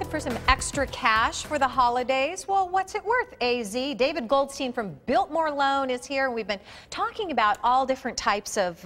Looking for some extra cash for the holidays? Well, what's it worth, AZ? David Goldstein from Biltmore Loan is here. We've been talking about all different types of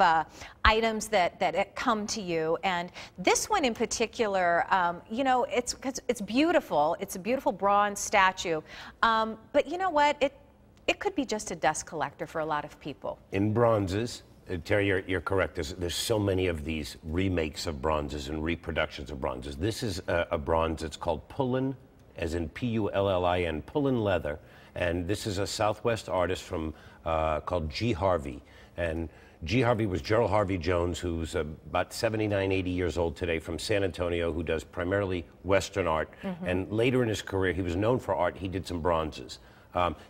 items that come to you. And this one in particular, you know, it's beautiful. It's a beautiful bronze statue. But you know what? It could be just a dust collector for a lot of people. In bronzes, Terry, you're correct. There's so many of these remakes of bronzes and reproductions of bronzes. This is a bronze. It's called Pullin, as in P-U-L-L-I-N, Pullin leather. And this is a Southwest artist from called G. Harvey. And G. Harvey was Gerald Harvey Jones, who's about 79, 80 years old today, from San Antonio, who does primarily Western art. And later in his career, he was known for art. He did some bronzes.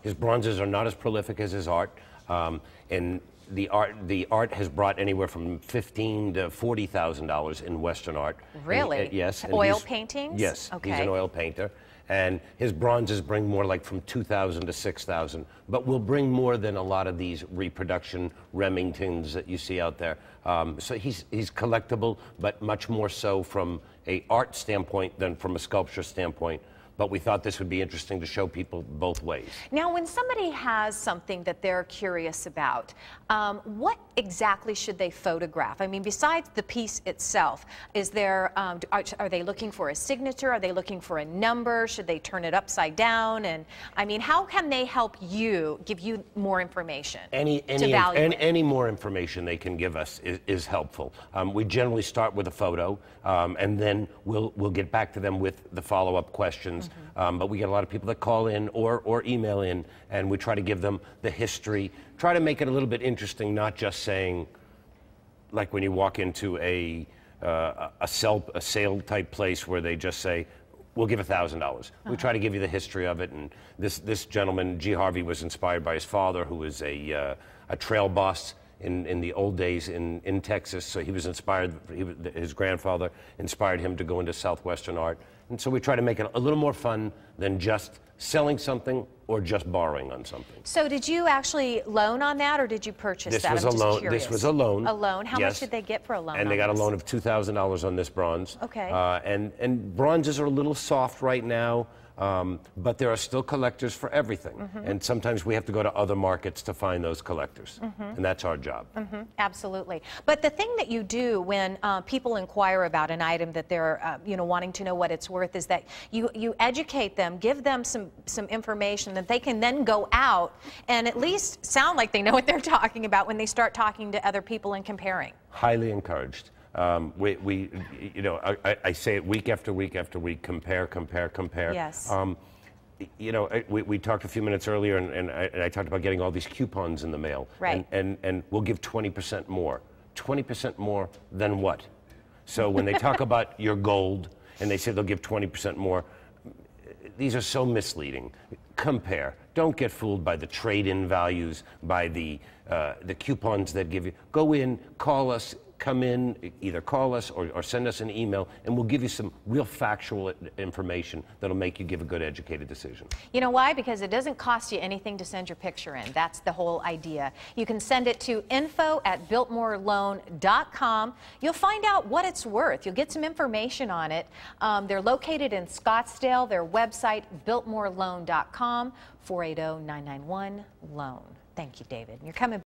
His bronzes are not as prolific as his art. And the art has brought anywhere from $15,000 to $40,000 in Western art. Really? And, yes. And oil paintings? Yes. Okay. He's an oil painter. And his bronzes bring more like from $2,000 to $6,000, but will bring more than a lot of these reproduction Remingtons that you see out there. So he's collectible, but much more so from an art standpoint than from a sculpture standpoint. But we thought this would be interesting to show people both ways. Now, when somebody has something that they're curious about, what exactly should they photograph? I mean, besides the piece itself, is there, are they looking for a signature? Are they looking for a number? Should they turn it upside down? And I mean, how can they help you, give you more information Any more information they can give us is helpful. We generally start with a photo, and then we'll get back to them with the follow-up questions. But we get a lot of people that call in or email in, and we try to give them the history, try to make it a little bit interesting, not just saying, like when you walk into a sale type place where they just say, we'll give $1,000. We try to give you the history of it. And this gentleman, G. Harvey, was inspired by his father, who was a trail boss in the old days in Texas. So he was inspired, his grandfather inspired him to go into Southwestern art. And so we try to make it a little more fun than just selling something or just borrowing on something. So did you actually loan on that, or did you purchase that? This was a loan. This was a loan. A loan. How yes. much did they get for a loan? And they got a loan of $2,000 on this bronze. Okay. And bronzes are a little soft right now, but there are still collectors for everything. And sometimes we have to go to other markets to find those collectors. And that's our job. Absolutely. But the thing that you do when people inquire about an item that they're you know, wanting to know what it's worth is that you educate them, give them some information that they can then go out and at least sound like they know what they're talking about when they start talking to other people and comparing. Highly encouraged. You know, I say it week after week after week, compare. Yes. You know, we talked a few minutes earlier, and I talked about getting all these coupons in the mail. Right. And we'll give 20% more. 20% more than what? So when they talk about your gold, and they say they'll give 20% more, these are so misleading. Compare. Don't get fooled by the trade-in values, by the coupons that give you. Go in, call us, come in, either call us or send us an email, and we'll give you some real factual information that'll make you give a good educated decision. You know why? Because it doesn't cost you anything to send your picture in. That's the whole idea. You can send it to info@biltmoreloan.com. You'll find out what it's worth. You'll get some information on it. They're located in Scottsdale. Their website, biltmoreloan.com, 480-991-LOAN. Thank you, David. You're coming